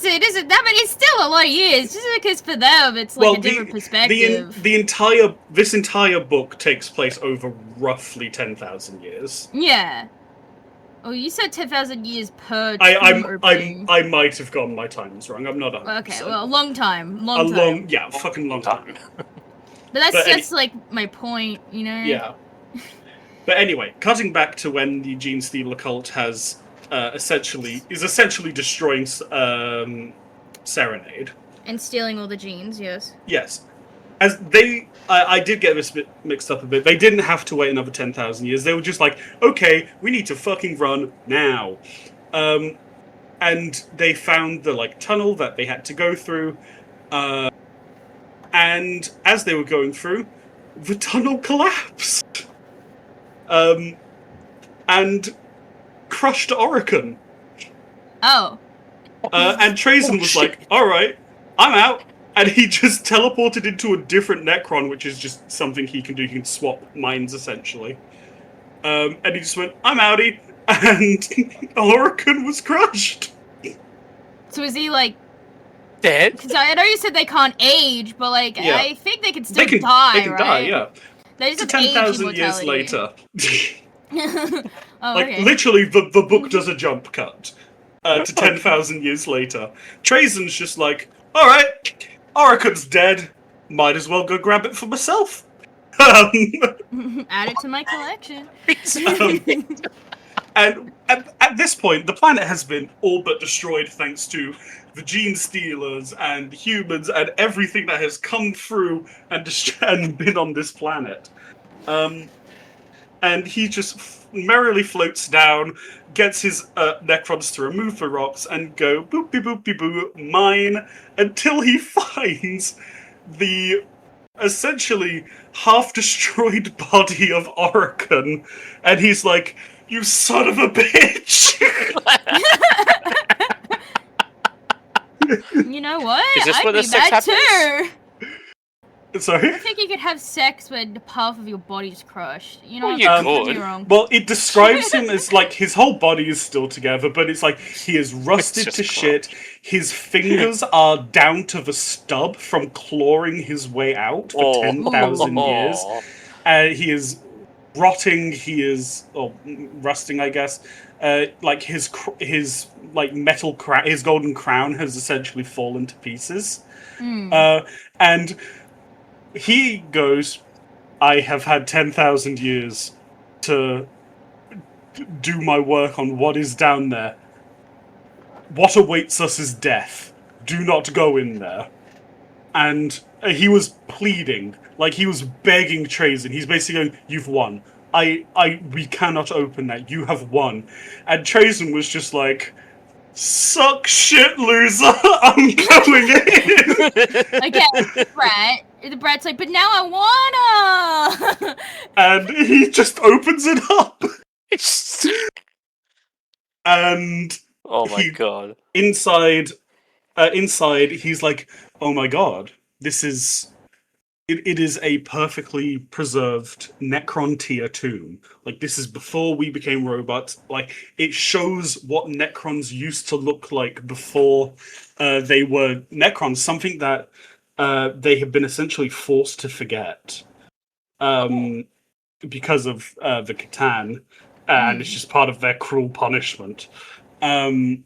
10,000 isn't that many? It's still a lot of years. Just because for them, it's like a different perspective. This entire book takes place over roughly 10,000 years. Yeah. Oh, you said 10,000 years per I might have gotten my times wrong. I'm not 100%. Okay, well, a long time. Fucking long time. But that's just, like, my point, you know? Yeah. But anyway, cutting back to when the Gene Stealer cult is essentially destroying Serenade. And stealing all the genes, yes. Yes. As I did get this bit mixed up a bit. They didn't have to wait another 10,000 years. They were just like, okay, we need to fucking run now. And they found the, like, tunnel that they had to go through. And as they were going through, the tunnel collapsed. And crushed Oricon. Oh. And Trazen was like, alright, I'm out. And he just teleported into a different Necron, which is just something he can do. He can swap minds, essentially. And he just went, I'm outie. And Oricon was crushed. So is he, like... dead? Because I know you said they can't age, but, like, yeah. I think they can still die, They can right? die, yeah. They just to have age 10,000 years immortality. later. Oh, Like, okay. literally, the book does a jump cut to 10,000 years later. Trazen's just like, alright, Oricon's dead. Might as well go grab it for myself. Add it to my collection. And at this point, the planet has been all but destroyed thanks to the gene stealers and humans and everything that has come through and been on this planet. And he just merrily floats down, gets his Necrons to remove the rocks and go boopy boopy boo, mine, until he finds the essentially half-destroyed body of Oricon, and he's like, "You son of a bitch!" You know what? Is this I'd where the be sex that happens? too. Sorry? I think you could have sex when half of your body's crushed. You know, Well, you could be could. wrong. Well, it describes him as like his whole body is still together, but it's like he is rusted just to shit. His fingers are down to the stub from clawing his way out for 10,000 years. He is rotting. He is rusting, I guess. Like his like metal crown, his golden crown has essentially fallen to pieces. And he goes, I have had 10,000 years to do my work on what is down there. What awaits us is death. Do not go in there. And he was pleading, like he was begging Trazen. He's basically going, "You've won. We cannot open that. You have won." And Trazen was just like, "Suck shit, loser. I'm going in." Again, Brett. The Brett's like, "But now I wanna." And he just opens it up. And Oh my god. inside, he's like, "Oh my god, this is... It is a perfectly preserved Necron tier tomb. Like, this is before we became robots. Like, it shows what Necrons used to look like before they were Necrons. Something that they have been essentially forced to forget because of the Catan, and it's just part of their cruel punishment." And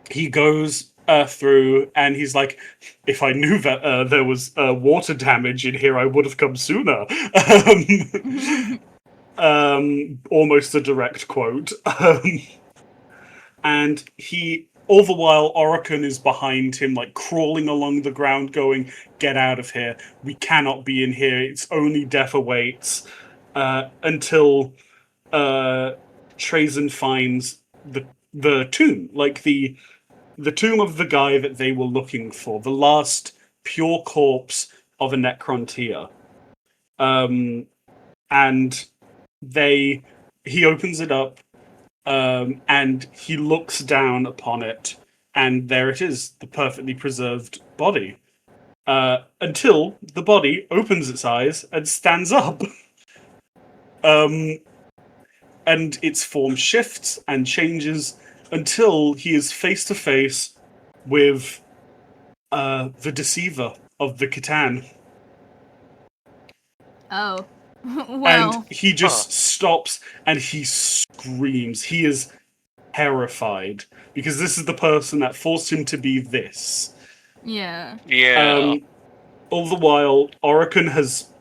he goes through, and he's like, "If I knew that there was water damage in here, I would have come sooner." Almost a direct quote. And he, all the while, Oricon is behind him, like crawling along the ground, going, "Get out of here. We cannot be in here. It's only death awaits." Until Trazen finds the tomb, like the tomb of the guy that they were looking for, the last pure corpse of a Necron tier. And he opens it up, and he looks down upon it, and there it is, the perfectly preserved body. Until the body opens its eyes and stands up. And its form shifts and changes until he is face to face with the deceiver of the Catan. Oh. Well. And he just stops and he screams. He is terrified because this is the person that forced him to be this. Yeah. Yeah. All the while, Oricon has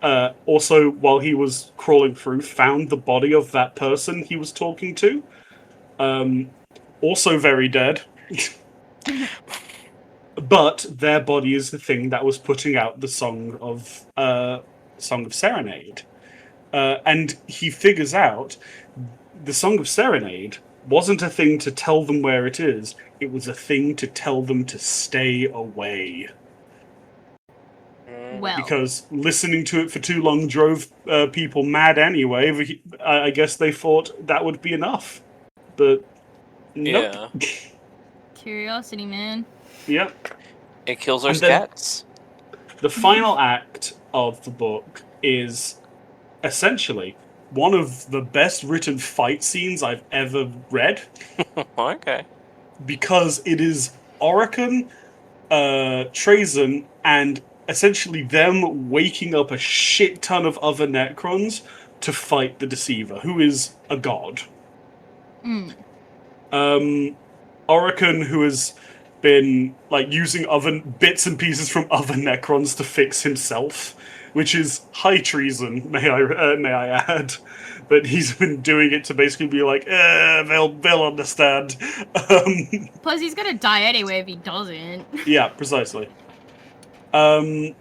also, while he was crawling through, found the body of that person he was talking to. Also very dead. But their body is the thing that was putting out the Song of Serenade. And he figures out the Song of Serenade wasn't a thing to tell them where it is. It was a thing to tell them to stay away. Well. Because listening to it for too long drove people mad anyway. I guess they thought that would be enough. But nope. Yeah. Curiosity, man. Yep. It kills our And then- scats. The final act of the book is essentially one of the best written fight scenes I've ever read. Okay. Because it is Oricon, Trazen, and essentially them waking up a shit ton of other Necrons to fight the Deceiver, who is a god. Orokin, who has been like using other bits and pieces from other Necrons to fix himself, which is high treason, may I add. But he's been doing it to basically be like, they'll understand. Plus, he's gonna die anyway if he doesn't. Yeah, precisely. And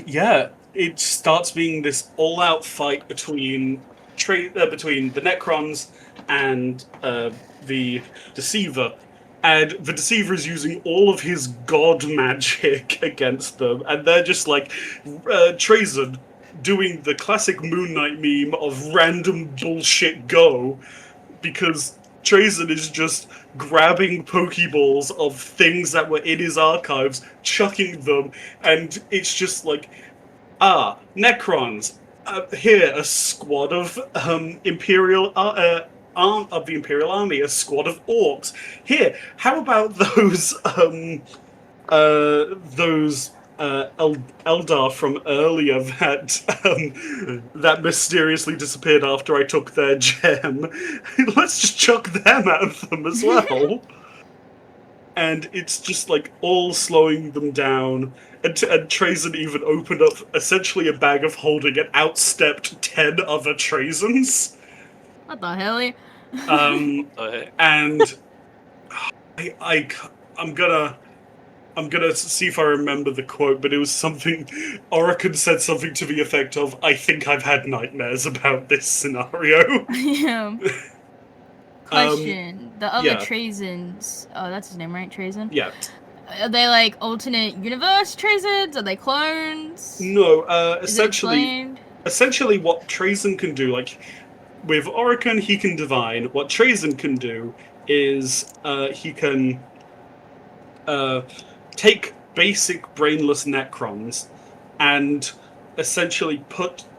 yeah, it starts being this all-out fight between the Necrons and the Deceiver. And the Deceiver is using all of his god magic against them, and they're just like, Trazyn, doing the classic Moon Knight meme of random bullshit go, because Trazyn is just grabbing Pokeballs of things that were in his archives, chucking them, and it's just like, Necrons, here, a squad of Imperial of the Imperial Army, a squad of orcs. Here, how about those Eldar from earlier that mysteriously disappeared after I took their gem? Let's just chuck them at them as well. And it's just like all slowing them down. And Trazyn even opened up essentially a bag of holding and outstepped 10 other Trazyns. What the hell? And I'm gonna see if I remember the quote, but it was something. Orokin said something to the effect of, "I think I've had nightmares about this scenario." Yeah. Question: the other Trazyns. Oh, that's his name, right? Trazyn. Yeah. Are they like alternate universe Trazyns? Are they clones? No. Essentially, what Trazyn can do, like with Orokin, he can divine. What Trazyn can do is he can take basic brainless Necrons and essentially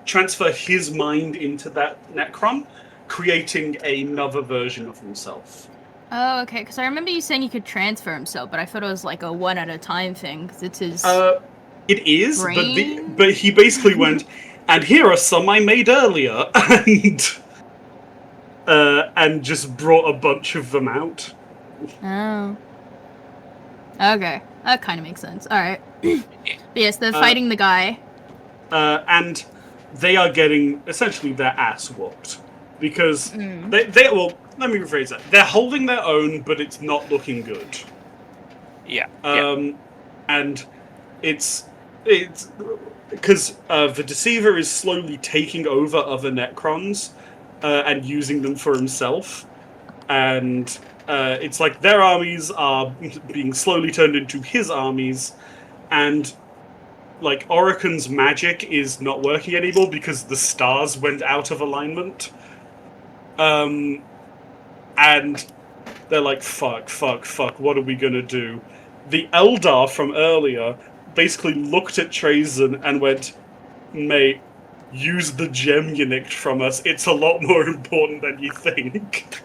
transfer his mind into that Necron, creating another version of himself. Oh, okay. Because I remember you saying he could transfer himself, but I thought it was like a one at a time thing. Because it's his. It is, brain? but he basically went, and here are some I made earlier, and just brought a bunch of them out. Oh. Okay, that kind of makes sense. All right. But yes, they're fighting the guy. And they are getting essentially their ass whooped because well, let me rephrase that. They're holding their own, but it's not looking good. Yeah. And it's because the Deceiver is slowly taking over other Necrons and using them for himself, and it's like their armies are being slowly turned into his armies, and like Orokin's magic is not working anymore because the stars went out of alignment. And they're like, fuck, what are we gonna do? The Eldar from earlier basically looked at Trazyn and went, mate, use the gem you nicked from us. It's a lot more important than you think.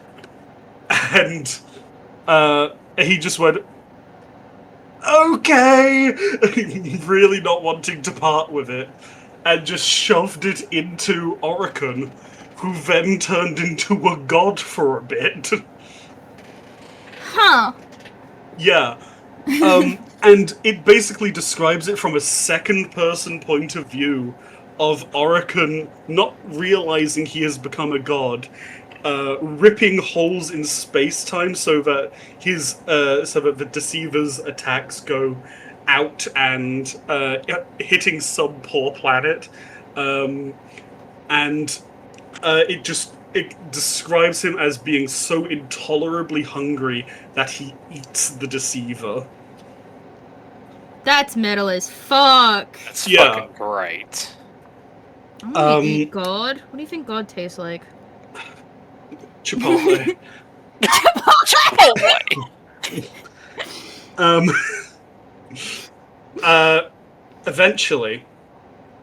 And he just went, okay, really not wanting to part with it, and just shoved it into Orokin, who then turned into a god for a bit. Huh. Yeah. And it basically describes it from a second-person point of view of Orokin not realizing he has become a god, ripping holes in space-time so that the Deceiver's attacks go out and hitting some poor planet, and it describes him as being so intolerably hungry that he eats the Deceiver. That's metal as fuck. That's fucking great. I'm gonna eat God. What do you think God tastes like? Chipotle. Chipotle! Eventually,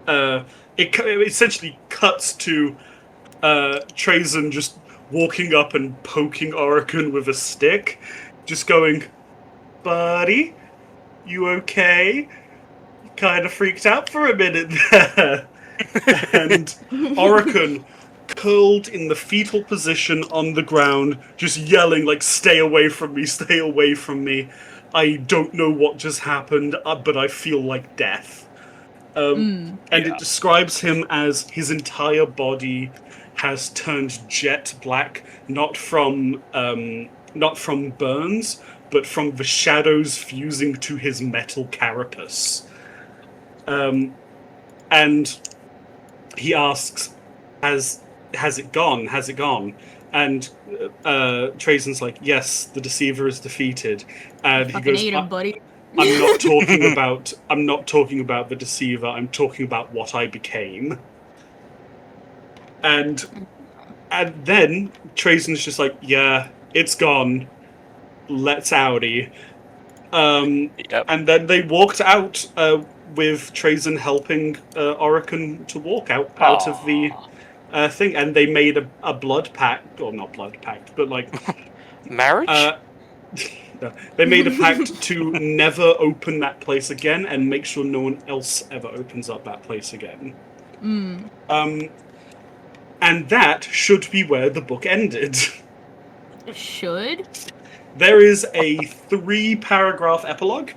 it essentially cuts to Trazyn just walking up and poking Orokin with a stick, just going, buddy, you okay? Kind of freaked out for a minute there. And Oricon, curled in the fetal position on the ground, just yelling like, stay away from me, stay away from me. I don't know what just happened, but I feel like death. And it describes him as his entire body has turned jet black, not from burns, but from the shadows fusing to his metal carapace. And he asks, has it gone? Has it gone? And Trazen's like, yes, the deceiver is defeated. And he goes, eat him, buddy. I'm not talking about the deceiver. I'm talking about what I became. And then Trazen's just like, yeah, it's gone. Let's outie. And then they walked out with Trazen helping Oricon to walk out of the thing, and they made a blood pact, or not blood pact, but like marriage. They made a pact to never open that place again, and make sure no one else ever opens up that place again. And that should be where the book ended. Should? There is a 3-paragraph epilogue,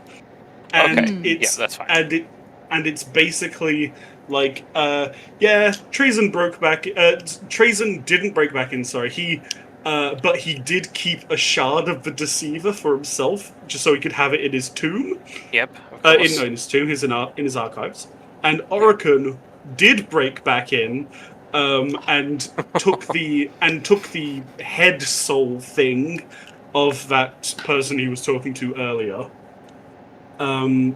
and that's fine. And it's basically like, Trazen broke back. Trazen didn't break back in. Sorry, but he did keep a shard of the deceiver for himself, just so he could have it in his tomb. Yep. Of In his tomb, in his archives. And Oricon did break back in, and took the head soul thing of that person he was talking to earlier. And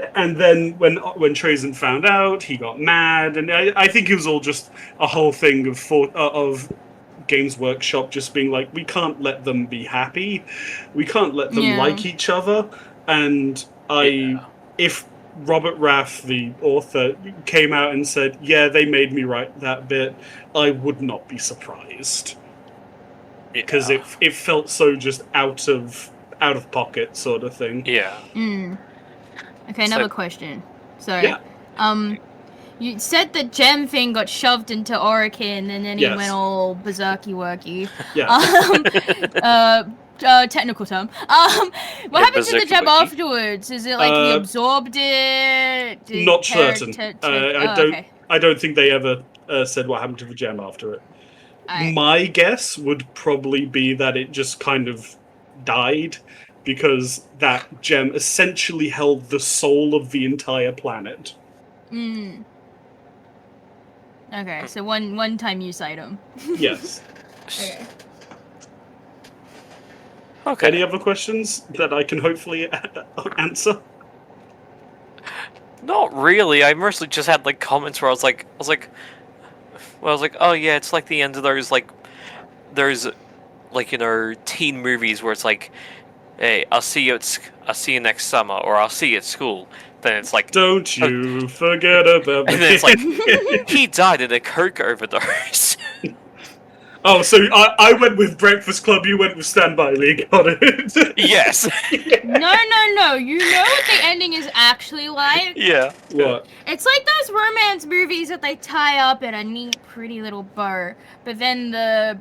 then when Trazen found out, he got mad, and I think it was all just a whole thing of Games Workshop just being like, we can't let them be happy, we can't let them like each other, and if Robert Raff, the author, came out and said, yeah, they made me write that bit, I would not be surprised. Because it felt so just out of pocket sort of thing. Yeah. Okay, another question. So, you said the gem thing got shoved into Oricon, and then he went all berserky-worky. Technical term. What happened to the gem afterwards? Is it like he absorbed it? Not certain. I don't think they ever said what happened to the gem after it. My guess would probably be that it just kind of died, because that gem essentially held the soul of the entire planet. Okay, so one-time use item. Yes. Okay. Any other questions that I can hopefully answer? Not really. I mostly just had like comments where I was like, oh yeah, it's like the end of those teen movies where it's like, hey, I'll see you next summer, or I'll see you at school. Then it's like, don't you forget about me. And then it's like, he died in a coke overdose. Oh, so I went with Breakfast Club, you went with Stand By Me, got it? Yes. No. You know what the ending is actually like? Yeah. What? It's like those romance movies that they tie up in a neat, pretty little bow, but then the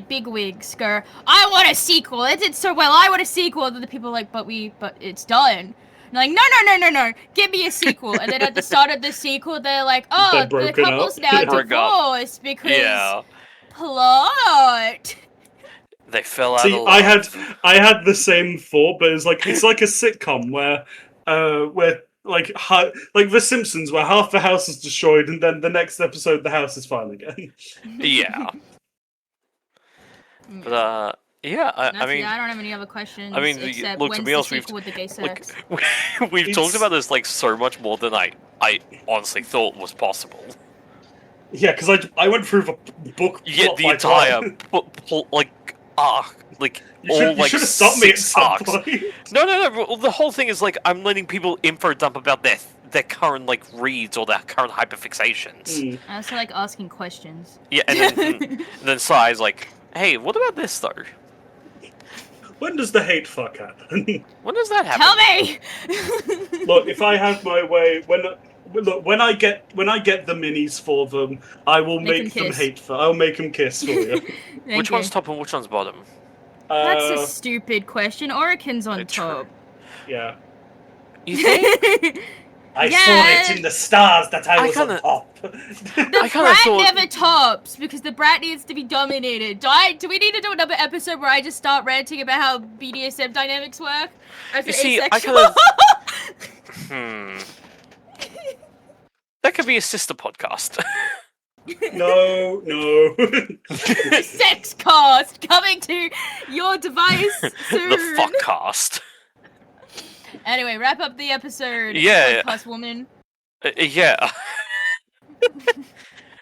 bigwigs go, I want a sequel. It did so well. I want a sequel. And the people are like, but it's done. And like, no, give me a sequel. And then at the start of the sequel, they're like, oh, the couple's now divorced because plot. They fell out. See, I had the same thought, but it's like a sitcom where like The Simpsons, where half the house is destroyed, and then the next episode the house is fine again. Yeah. But I mean, I don't have any other questions. I mean, except look, to be honest, we've talked about this like so much more than I honestly thought was possible. Yeah, because I went through the book. Yeah, the entire arc, you should have stopped me at some point. No. The whole thing is like I'm letting people info dump about their current like reads or their current hyperfixations. I also like asking questions. Yeah, and then Sai's like, hey, what about this though? When does the hate fuck happen? When does that happen? Tell me. Look, if I have my way, when I get the minis for them, I will make them kiss. hate fuck. I'll make them kiss for you. Which one's top and which one's bottom? That's a stupid question. Oricon's on top. Yeah. You think? I saw it in the stars that I was on top. The brat never tops because the brat needs to be dominated. Do we need to do another episode where I just start ranting about how BDSM dynamics work? As You see, asexual? That could be a sister podcast. No. Sex cast coming to your device soon. The fuck cast. Anyway, wrap up the episode. Yeah. Plus woman. Yeah.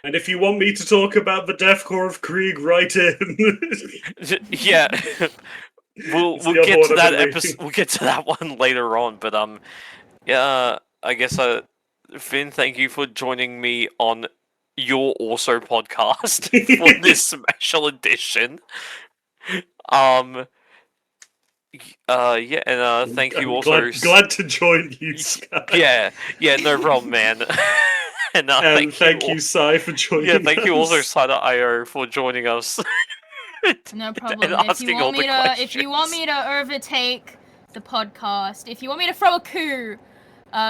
And if you want me to talk about the deathcore of Krieg, write in. Yeah. We'll get to that episode. We'll get to that one later on. But yeah. I guess Finn, thank you for joining me on your also podcast for this special edition. Yeah, and thank you also. Glad to join you, Sky. Yeah, no problem, man. And thank you, Sai, for joining us. Yeah, thank you also, Sai.io, for joining us. No problem. And If you want me to overtake the podcast, if you want me to throw a coup,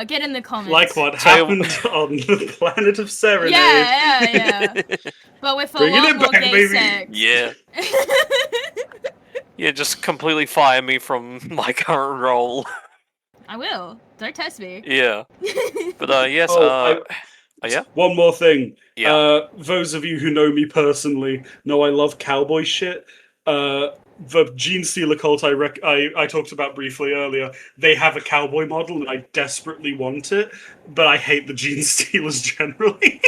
get in the comments. Like what happened on the planet of Serenade. Yeah. But with a lot more gay sex. Yeah. Yeah, just completely fire me from my current role. I will. Don't test me. Yeah. But yes, yeah? One more thing. Yeah. Those of you who know me personally know I love cowboy shit. The Gene Stealer cult I talked about briefly earlier, they have a cowboy model and I desperately want it, but I hate the Gene Stealers generally.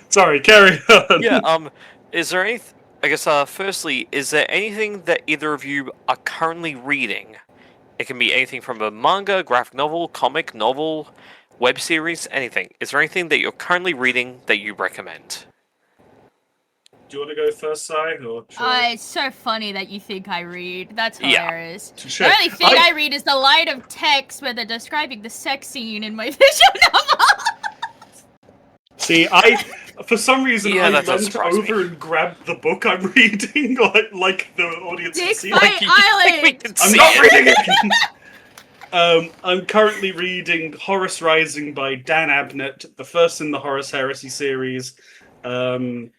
Sorry, carry on. Yeah, is there anything... I guess, firstly, is there anything that either of you are currently reading? It can be anything from a manga, graphic novel, comic, novel, web series, anything. Is there anything that you're currently reading that you recommend? Do you want to go first, Sai? It's so funny that you think I read. That's hilarious. Yeah. The only thing I read is the line of text where they're describing the sex scene in my visual novel. See, for some reason, I leant over and grabbed the book I'm reading, like the audience can see. I'm not reading it! I'm currently reading Horus Rising by Dan Abnett, the first in the Horus Heresy series. I'm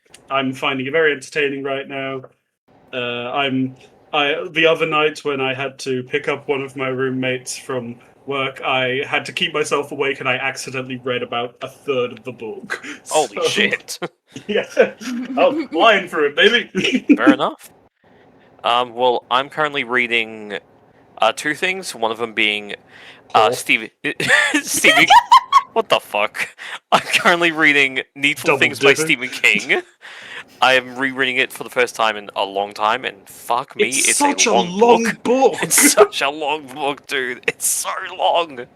finding it very entertaining right now. The other night when I had to pick up one of my roommates from work, I had to keep myself awake and I accidentally read about a third of the book. Holy shit. Yeah. Oh, flying through it, baby. Fair enough. Well, I'm currently reading two things, one of them being Stevie... What the fuck? I'm currently reading Needful Things by Stephen King. I am rereading it for the first time in a long time, and fuck me, it's such a long book. It's such a long book, dude. It's so long.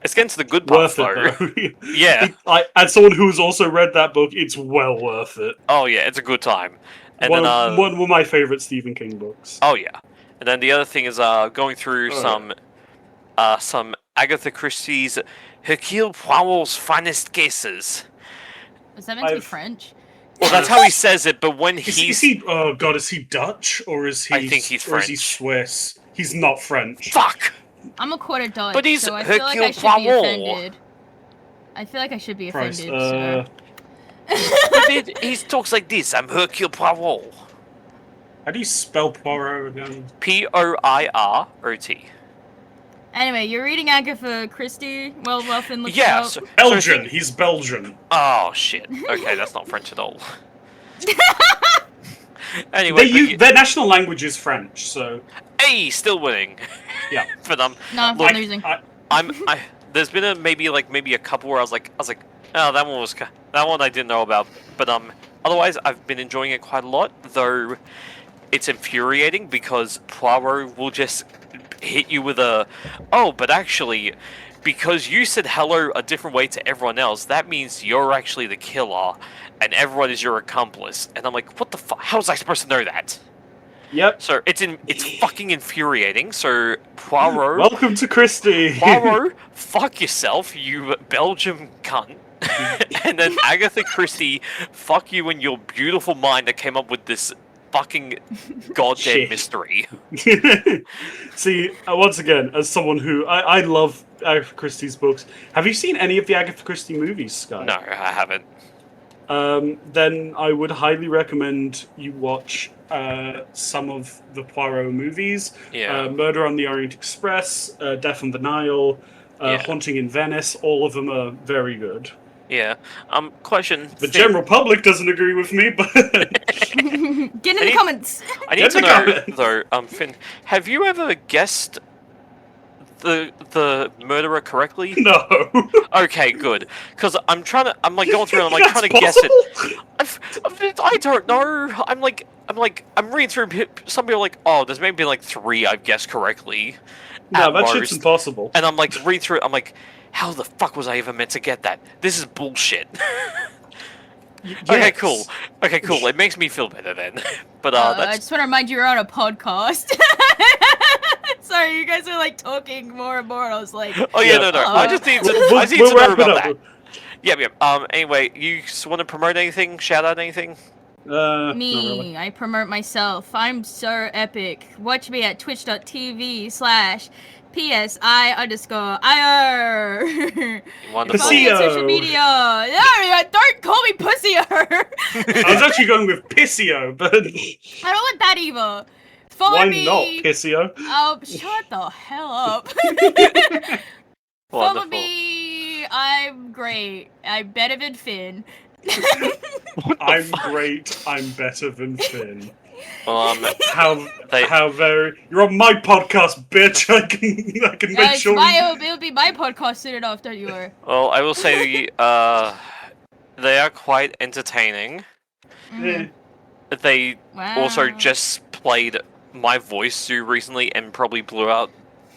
It's getting to the good part, though. Yeah. As someone who has also read that book, it's well worth it. Oh yeah, it's a good time. And one of my favorite Stephen King books. Oh yeah. And then the other thing is going through some Agatha Christie's Hercule Poirot's Finest Cases. Is that meant to be French? Well, that's how he says it, but when is he... Oh god, is he Dutch? Or is he... I think he's French. Or is he Swiss? He's not French. Fuck! I'm a quarter Dutch, but he's so I feel like I should be offended. I feel like I should be offended, so... He talks like this, I'm Hercule Poirot. How do you spell Poirot again? P-O-I-R-O-T. Anyway, you're reading Agatha Christie? Well, Finn, look yeah, out. Belgian. He's Belgian. Oh, shit. Okay, that's not French at all. Anyway, their national language is French, so... Hey, still winning. Yeah. But no, I'm losing. There's been maybe a couple where I was like, oh, that one I didn't know about. But otherwise I've been enjoying it quite a lot, though it's infuriating because Poirot will just hit you with but actually, because you said hello a different way to everyone else, that means you're actually the killer, and everyone is your accomplice. And I'm like, what the fuck? How was I supposed to know that? Yep. So it's fucking infuriating. So Poirot, Welcome to Christie. Poirot, fuck yourself, you Belgium cunt. And then Agatha Christie, fuck you and your beautiful mind that came up with this fucking goddamn Shit. mystery. See, once again, as someone who I love Agatha Christie's books, have you seen any of the Agatha Christie movies, Sky? No, I haven't. Then I would highly recommend you watch some of the Poirot movies. Yeah. Murder on the Orient Express, Death on the Nile, Haunting in Venice. All of them are very good. Yeah. Question. The general public doesn't agree with me, but Get in the comments. I need to know though, Finn, have you ever guessed the murderer correctly? no. Okay, good. Because I'm like going through and I'm like trying to guess it. I don't know. I'm reading through. Some people are like, oh, there's maybe like 3 I've guessed correctly. No, that shit's impossible. And I'm like read through it. I'm like, how the fuck was I even meant to get that? This is bullshit. Yes. Okay, cool. Okay, cool. It makes me feel better then. But I just want to remind you you're on a podcast. Sorry, you guys are like talking more and more. I was like, oh yeah, no. I just need to. I need to We'll know wrap it about up. that. Yep. Anyway, you want to promote anything? Shout out anything? me, not really. I promote myself. I'm so epic. Watch me at twitch.tv/PSI_IR. Wonderful. Follow me on social media. No, don't call me pussy-er. I was actually going with Pissio, but I don't want that either. Follow why me. not Pissio? Shut the hell up. Follow Wonderful. me. I'm great. I'm better than Finn. I'm great. I'm better than Finn. They- How very you're on my podcast, bitch. I can make sure. It'll be my podcast soon enough, don't you worry. Well, I will say, they are quite entertaining. Yeah. They also Wow. just played my voice through recently and probably blew out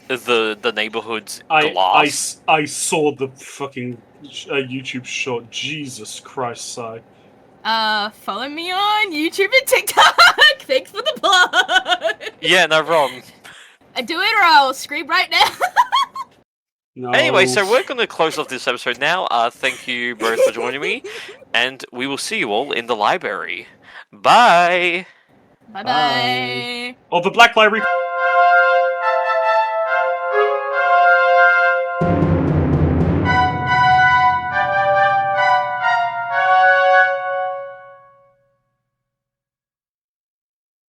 the neighborhood's glass. I saw the fucking YouTube short. Jesus Christ, Si. Follow me on YouTube and TikTok. Thanks for the plug. Yeah, no problem. Do it or I'll scream right now. No. Anyway, so we're going to close off this episode now. Thank you both for joining me, and we will see you all in the library. Bye! Bye bye. Oh, the Black Library.